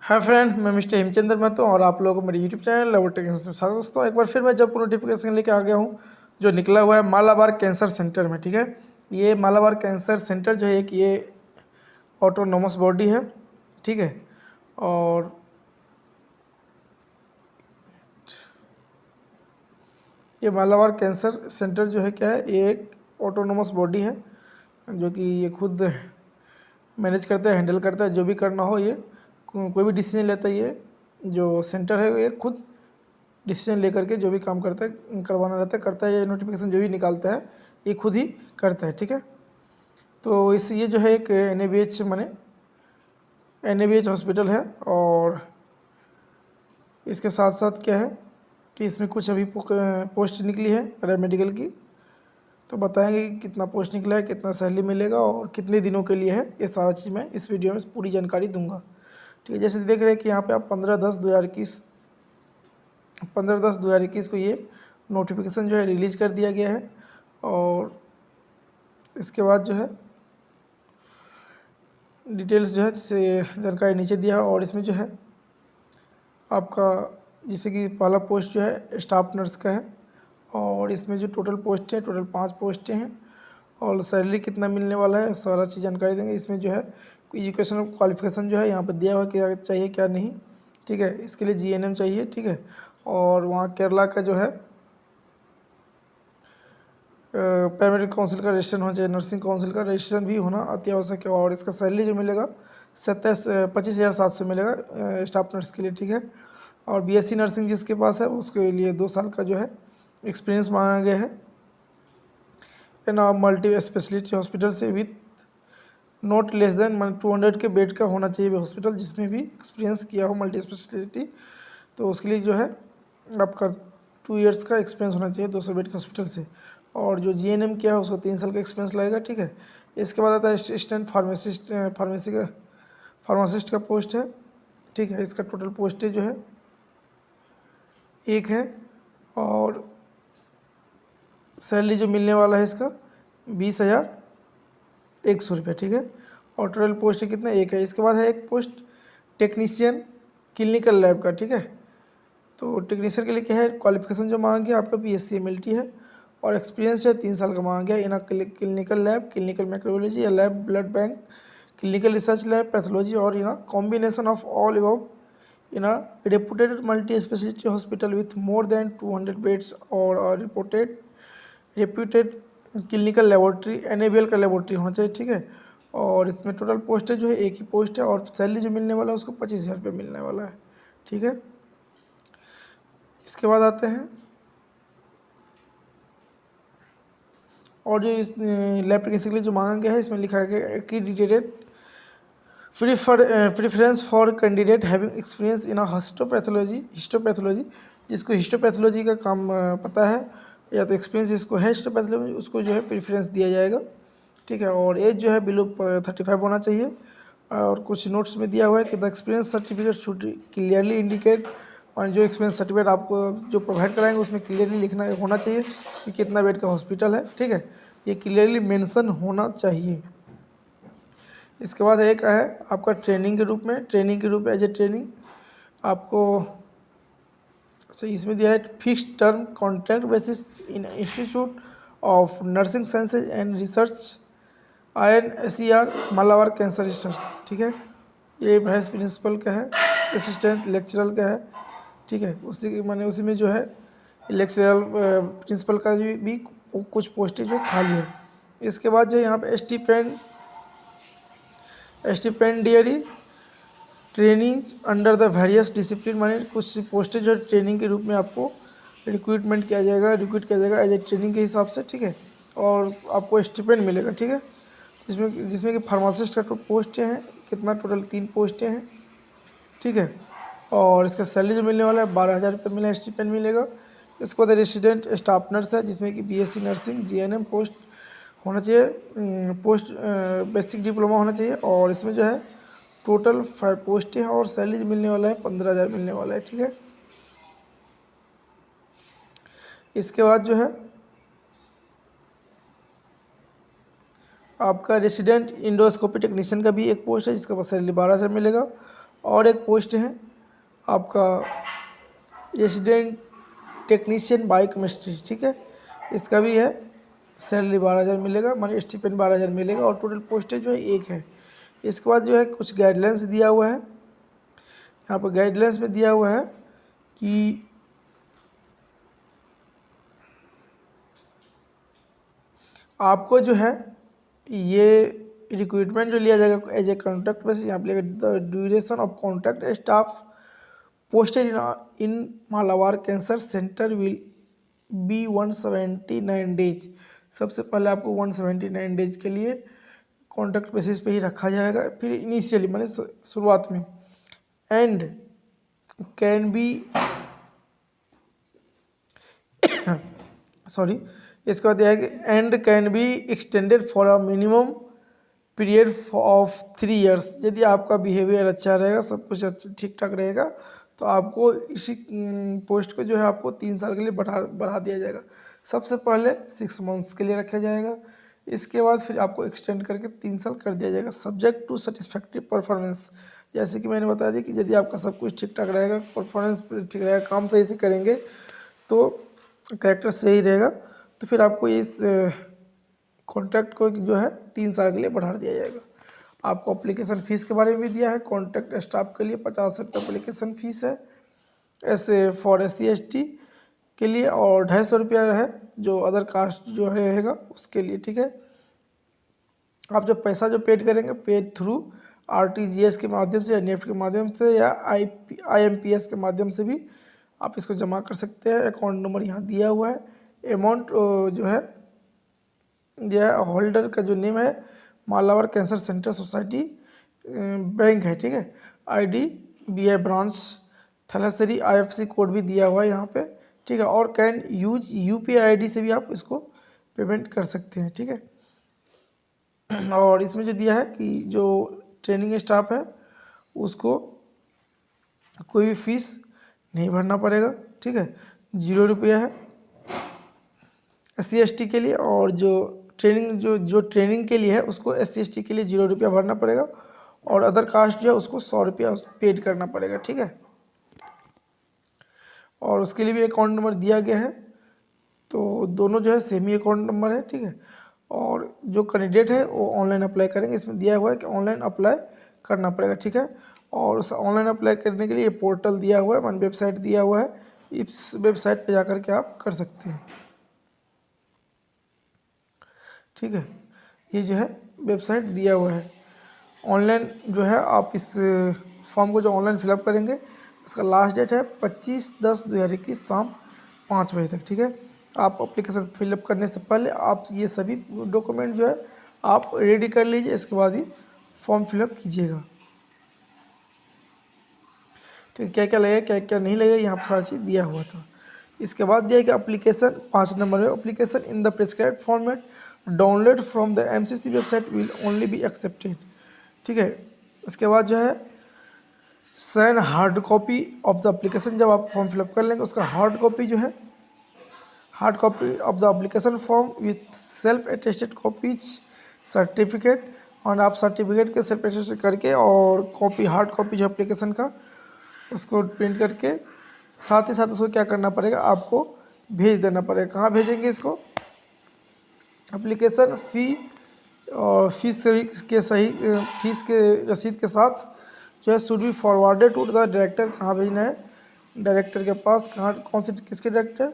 Hi friend, मैं mister Hemchandra Mahato और आप लोगों को मेरे यूट्यूब चैनल लेबोरेटरी में स्वागत है। दोस्तों, एक बार फिर मैं जब नोटिफिकेशन लेके आ गया हूँ जो निकला हुआ है मालाबार कैंसर सेंटर में। ठीक है, ये मालाबार कैंसर सेंटर जो है एक ये ऑटोनोमस बॉडी है। ठीक है, और ये मालाबार कैंसर सेंटर जो है क्या है, ये एक ऑटोनोमस बॉडी है जो कि ये खुद मैनेज करता है, हैंडल करता है। जो भी करना हो ये कोई भी डिसीजन लेता है, ये जो सेंटर है ये खुद डिसीजन लेकर के जो भी काम करता है, करवाना रहता है, करता है। ये नोटिफिकेशन जो भी निकालता है ये खुद ही करता है। ठीक है, तो इस ये जो है एक NABH माने NABH हॉस्पिटल है। और इसके साथ साथ क्या है कि इसमें कुछ अभी पोस्ट निकली है पैरामेडिकल की, तो बताएंगे कि कितना पोस्ट निकला है, कितना सैलरी मिलेगा और कितने दिनों के लिए है। ये सारा चीज़ मैं इस वीडियो में पूरी जानकारी दूंगा। ठीक है, जैसे देख रहे हैं कि यहाँ पे आप 15/10/2021 को ये नोटिफिकेशन जो है रिलीज़ कर दिया गया है। और इसके बाद जो है डिटेल्स जो है जैसे जानकारी नीचे दिया है। और इसमें जो है आपका जैसे कि पहला पोस्ट जो है स्टाफ नर्स का है, और इसमें जो टोटल पोस्ट है, टोटल 5 पोस्टें हैं। और सैलरी कितना मिलने वाला है सारा चीज़ जानकारी देंगे। इसमें जो है एजुकेशनल क्वालिफिकेशन जो है यहाँ पर दिया हुआ है क्या चाहिए क्या नहीं। ठीक है, इसके लिए GNM चाहिए। ठीक है, और वहाँ केरला का जो है प्राइमरी काउंसिल का रजिस्ट्रेशन होना चाहिए, नर्सिंग काउंसिल का रजिस्ट्रेशन भी होना अति आवश्यक है। और इसका सैलरी जो मिलेगा 25,700 मिलेगा स्टाफ नर्स के लिए। ठीक है, और BSc नर्सिंग जिसके पास है उसके लिए 2 साल का जो है एक्सपीरियंस मांगा गया है ना। मल्टी स्पेशलिटी हॉस्पिटल से विथ नॉट लेस देन 200 के बेड का होना चाहिए हॉस्पिटल जिसमें भी एक्सपीरियंस किया हो मल्टी स्पेशलिटी। तो उसके लिए जो है आपका 2 इयर्स का एक्सपीरियंस होना चाहिए 200 बेड के हॉस्पिटल से। और जो GNM किया है उसको 3 साल का एक्सपीरियंस लगेगा। ठीक है, इसके बाद आता है असिस्टेंट फार्मासिस्ट का पोस्ट है। ठीक है, इसका टोटल पोस्ट जो है 1 है। और सैलरी जो मिलने वाला है इसका 20,100 रुपये। ठीक है, और टोटल पोस्ट कितना 1 है। इसके बाद है एक पोस्ट टेक्नीशियन क्लिनिकल लैब का। ठीक है, तो टेक्नीशियन के लिए क्या है, क्वालिफिकेशन जो मांगा गया आपका BSc MLT है, और एक्सपीरियंस जो है 3 साल का मांगा गया in clinical lab, clinical microbiology या lab, blood bank, clinical research lab, pathology और combination of all above in a reputed multi-specialty hospital with more than 200 beds or a reputed clinical laboratory, NABL का laboratory होना चाहिए। ठीक है, और इसमें total post जो है 1 ही पोस्ट है, और सैलरी जो मिलने वाला है उसको 25,000 रुपये मिलने वाला है। ठीक है, इसके बाद आते हैं और जो इस लैब टेक्नीशियन के लिए जो मांगा गया है इसमें लिखा गया है accredited preference for candidate having experience in histopathology. जिसको हिस्टोपैथोलॉजी का काम पता है या तो एक्सपीरियंस जिसको है हिस्टोपैथोलॉजी उसको जो है प्रेफरेंस दिया जाएगा। ठीक है, और एज जो है बिलो 35 होना चाहिए। और कुछ नोट्स में दिया हुआ है कि the experience certificate should clearly indicate, और जो एक्सपीरियंस सर्टिफिकेट आपको जो प्रोवाइड कराएंगे उसमें क्लियरली लिखना होना चाहिए कि कितना बेड का हॉस्पिटल है। ठीक है, ये क्लियरली मेंशन होना चाहिए। इसके बाद एक है आपका ट्रेनिंग के रूप में एज ए ट्रेनिंग आपको इसमें दिया है fix term contract basis in institute of nursing sciences and research INSER Malabar cancer research. ठीक है, ये वाइस प्रिंसिपल का है, असिस्टेंट लेक्चरर का है। ठीक है, उसी में जो है लेक्चरर प्रिंसिपल का भी कुछ पोस्टें जो खाली है। इसके बाद जो यहाँ पे stipendiary trainings under the various discipline, माने कुछ पोस्टें जो ट्रेनिंग के रूप में आपको रिक्रूट किया जाएगा एज ए ट्रेनिंग के हिसाब से। ठीक है, और आपको स्टिपेंड मिलेगा। ठीक है, जिसमें कि फार्मासिस्ट का पोस्टें हैं, कितना टोटल 3 पोस्टें हैं। ठीक है, और इसका सैलरी जो मिलने वाला है 12,000 रुपये मिलेगा, स्टिपेंड मिलेगा। इसके बाद रेसिडेंट स्टाफ नर्स है जिसमें कि BSc नर्सिंग GNM पोस्ट होना चाहिए, पोस्ट बेसिक डिप्लोमा होना चाहिए। और इसमें जो है टोटल 5 पोस्टें हैं और सैलरी मिलने वाला है 15,000 मिलने वाला है। ठीक है, इसके बाद जो है आपका रेसिडेंट इंडोस्कोपी टेक्नीशियन का भी एक पोस्ट है जिसका सैलरी 12,000 मिलेगा। और एक पोस्ट है आपका रेसिडेंट टेक्नीशियन बायोकेमिस्ट्री, ठीक है, इसका भी है। सैलरी 12,000 मिलेगा, मानी स्टिपेंड 12,000 मिलेगा और टोटल पोस्टेज जो है एक है। इसके बाद जो है कुछ गाइडलाइंस दिया हुआ है, यहाँ पर गाइडलाइंस में दिया हुआ है कि आपको जो है ये रिक्रूटमेंट जो लिया जाएगा एज ए कॉन्ट्रैक्ट बेसिस, यहाँ पे the duration of contract staff posted in Malabar cancer centre will be 179 days. सबसे पहले आपको 179 डेज के लिए कॉन्ट्रैक्ट बेसिस पे ही रखा जाएगा, फिर इनिशियली माने शुरुआत में, एंड कैन बी सॉरी, इसके बाद यह है कि and can be extended for a minimum period of 3 years. यदि आपका बिहेवियर अच्छा रहेगा, सब कुछ ठीक ठाक रहेगा, तो आपको इसी पोस्ट को जो है आपको 3 साल के लिए बढ़ा दिया जाएगा। सबसे पहले 6 मंथ्स के लिए रखा जाएगा, इसके बाद फिर आपको एक्सटेंड करके 3 साल कर दिया जाएगा, सब्जेक्ट टू सेटिस्फैक्ट्री परफॉर्मेंस। जैसे कि मैंने बताया था कि यदि आपका सब कुछ ठीक ठाक रहेगा, परफॉर्मेंस ठीक रहेगा, काम सही से करेंगे, तो कैरेक्टर सही रहेगा, तो फिर आपको इस कॉन्ट्रैक्ट को जो है 3 साल के लिए बढ़ा दिया जाएगा। आपको एप्लीकेशन फ़ीस के बारे में भी दिया है। कॉन्ट्रैक्ट स्टाफ के लिए 50 रुपये एप्लीकेशन फ़ीस है, ऐसे फॉर SC/ST के लिए, और 250 रुपया है जो अदर कास्ट जो रहेगा उसके लिए, ठीक है। आप जो पैसा जो पेड करेंगे, पेड थ्रू RTGS के माध्यम से या नेफ्ट के माध्यम से या IMPS के माध्यम से भी आप इसको जमा कर सकते हैं। अकाउंट नंबर यहाँ दिया हुआ है। अमाउंट जो है यह होल्डर का जो नेम है Malabar cancer centre society bank है, ठीक है। IDBI branch Thalassery, IFSC code भी दिया हुआ है यहाँ पे, ठीक है। और कैन यूज UPI ID से भी आप इसको पेमेंट कर सकते हैं, ठीक है। और इसमें जो दिया है कि जो ट्रेनिंग स्टाफ है उसको कोई भी फीस नहीं भरना पड़ेगा, ठीक है, 0 रुपया है SC/ST के लिए, और जो ट्रेनिंग के लिए है उसको SC/ST के लिए 0 रुपया भरना पड़ेगा, और अदर कास्ट जो है उसको 100 रुपया पेड करना पड़ेगा, ठीक है। और उसके लिए भी अकाउंट नंबर दिया गया है, तो दोनों जो है सेम ही अकाउंट नंबर है, ठीक है। और जो कैंडिडेट है वो ऑनलाइन अप्लाई करेंगे, इसमें दिया हुआ है कि ऑनलाइन अप्लाई करना पड़ेगा, ठीक है। और उस ऑनलाइन अप्लाई करने के लिए पोर्टल दिया हुआ है, वन वेबसाइट दिया हुआ है, इस वेबसाइट पे जाकर के आप कर सकते हैं, ठीक है। ये जो है वेबसाइट दिया हुआ है। ऑनलाइन जो है आप इस फॉर्म को जो ऑनलाइन फिलअप करेंगे, इसका लास्ट डेट है 25/10/2021 शाम 5 बजे तक, ठीक है। आप एप्लीकेशन फिलअप करने से पहले आप ये सभी डॉक्यूमेंट जो है आप रेडी कर लीजिए, इसके बाद ही फॉर्म फिलअप कीजिएगा, ठीक है। क्या क्या लगेगा, क्या क्या नहीं लगेगा, यहाँ पर सारी चीज़ दिया हुआ था। इसके बाद दिया है कि एप्लीकेशन 5 नंबर में, application in the prescribed format download from the MCC website will only be accepted, ठीक है। इसके बाद जो है sign hard copy of the application, जब आप फॉर्म फिलअप कर लेंगे उसका हार्ड कॉपी जो है, hard copy of the application form with self attested copies certificate, और आप सर्टिफिकेट के सेल्फ अटेस्टेड करके और कॉपी हार्ड कॉपी जो एप्लीकेशन का उसको प्रिंट करके साथ ही साथ उसको क्या करना पड़ेगा, आपको भेज देना पड़ेगा। कहाँ भेजेंगे इसको, एप्लीकेशन फ़ी और फीस के सही फीस के रसीद के साथ जो है should be forwarded to the director. कहाँ भेजना है, डायरेक्टर के पास, कहाँ कौन से किसके डायरेक्टर,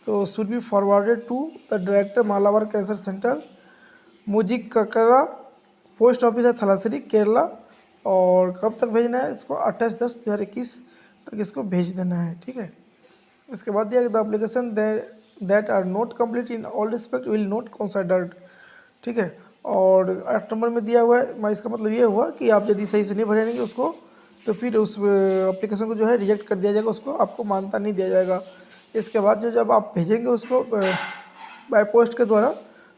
तो should be forwarded to the director Malabar cancer centre Moozhikkara, post office है थलासेरी केरला। और कब तक भेजना है इसको, 28/10/2021 तक इसको भेज देना है, ठीक है। इसके बाद दिया the application that are not complete in all respect will not considered, ठीक है। और 8 नंबर में दिया हुआ है, इसका मतलब ये हुआ कि आप यदि सही से नहीं भरेंगे उसको, तो फिर उस एप्लीकेशन को जो है रिजेक्ट कर दिया जाएगा, उसको आपको मान्यता नहीं दिया जाएगा। इसके बाद जो जब आप भेजेंगे उसको बाय पोस्ट के द्वारा,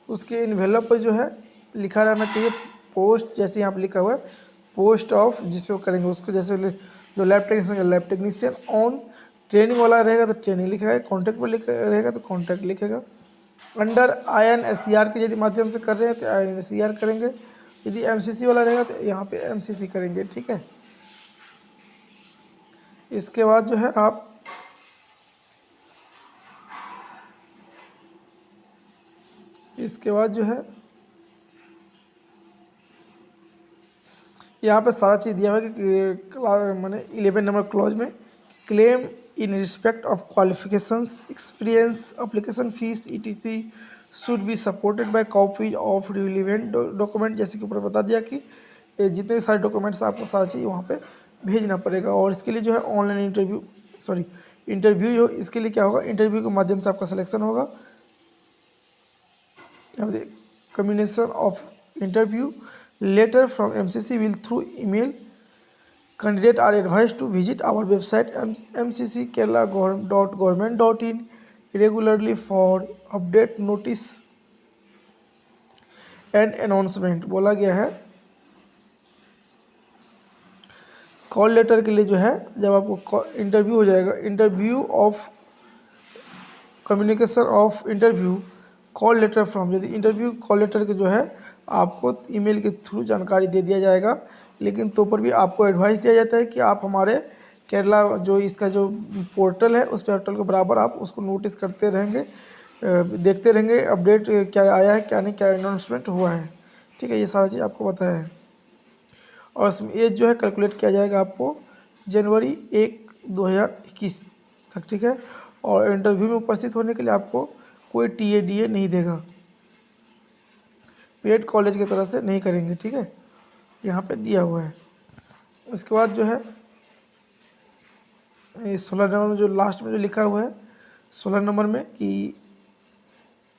उसके इन्वेलप पर जो है लिखा रहना चाहिए पोस्ट, जैसे यहाँ पर लिखा हुआ है पोस्ट ऑफ, जिस पे करेंगे उसको, जैसे जो लैब टेक्नीशियन ऑन ट्रेनिंग वाला रहेगा तो ट्रेनिंग लिखेगा, कॉन्टैक्ट पर रहेगा तो कॉन्टैक्ट लिखेगा। अंडर INSCR के यदि माध्यम से कर रहे हैं तो INSCR करेंगे, यदि MCC वाला रहेगा तो यहाँ पे MCC करेंगे, ठीक है। इसके बाद जो है आप यहाँ पे सारा चीज़ दिया हुआ है कि मैंने 11 नंबर क्लॉज में claim in respect of qualifications experience application fees ETC should be supported by copies of relevant document, जैसे कि ऊपर बता दिया कि ये जितने भी सारे डॉक्यूमेंट्स आपको सारा चीज़ वहाँ पे भेजना पड़ेगा। और इसके लिए जो है ऑनलाइन इंटरव्यू जो इसके लिए क्या होगा, इंटरव्यू के माध्यम से आपका सिलेक्शन होगा। Combination of interview letter from MCC will through email. Candidate are advised to visit our website mcckerala.government.in regularly for update notice and announcement. बोला गया है कॉल लेटर के लिए जो है जब आपको इंटरव्यू हो जाएगा, interview of communication of interview call letter from, यदि इंटरव्यू कॉल लेटर के जो है आपको ईमेल के थ्रू जानकारी दे दिया जाएगा। लेकिन तो पर भी आपको एडवाइस दिया जाता है कि आप हमारे केरला जो इसका जो पोर्टल है उस पोर्टल को बराबर आप उसको नोटिस करते रहेंगे, देखते रहेंगे अपडेट क्या आया है क्या नहीं, क्या अनाउंसमेंट हुआ है। ठीक है, ये सारा चीज़ आपको पता है। और इसमें एज जो है कैलकुलेट किया जाएगा आपको जनवरी 1, 2021 तक। ठीक है, और इंटरव्यू में उपस्थित होने के लिए आपको कोई TADA नहीं देगा, पेड कॉलेज की तरफ से नहीं करेंगे। ठीक है, यहाँ पे दिया हुआ है। इसके बाद जो है 16 नंबर में जो लास्ट में जो लिखा हुआ है 16 नंबर में कि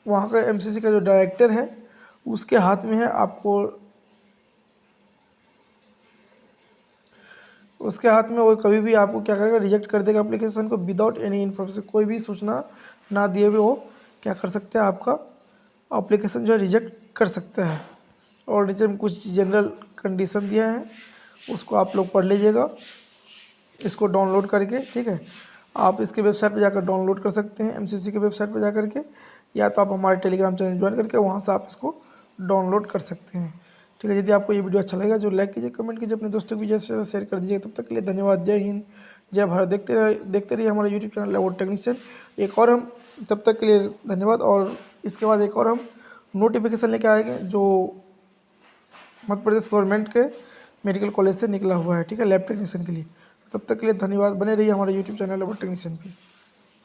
वहाँ का MCC का जो डायरेक्टर है उसके हाथ में है, आपको उसके हाथ में वो कभी भी आपको क्या करेगा, रिजेक्ट कर देगा एप्लीकेशन को विदाउट एनी इन्फॉर्मेशन, कोई भी सूचना ना दिए हुए वो क्या कर सकते हैं, आपका एप्लीकेशन जो है रिजेक्ट कर सकता है। और नीचे में कुछ जनरल कंडीशन दिया है, उसको आप लोग पढ़ लीजिएगा इसको डाउनलोड करके। ठीक है, आप इसके वेबसाइट पर जाकर डाउनलोड कर सकते हैं, MCC के वेबसाइट पर जा करके, या तो आप हमारे टेलीग्राम चैनल ज्वाइन करके वहाँ से आप इसको डाउनलोड कर सकते हैं। ठीक है, यदि आपको ये वीडियो अच्छा लगेगा जो लाइक कीजिए, कमेंट कीजिए, अपने दोस्तों को ज़्यादा से ज़्यादा शेयर कर दीजिए। तब तक के लिए धन्यवाद। जय हिंद, जय भारत। देखते रहिए हमारा यूट्यूब चैनल लैबोरेटरी टेक्नीशियन। एक और हम तब तक के लिए धन्यवाद। और इसके बाद एक और हम नोटिफिकेशन लेके आएंगे जो मध्य प्रदेश गवर्नमेंट के मेडिकल कॉलेज से निकला हुआ है। ठीक है, लैब टेक्नीशियन के लिए। तब तक के लिए धन्यवाद, बने रहिए हमारे यूट्यूब चैनल लैबोरेटरी टेक्नीशियन पे।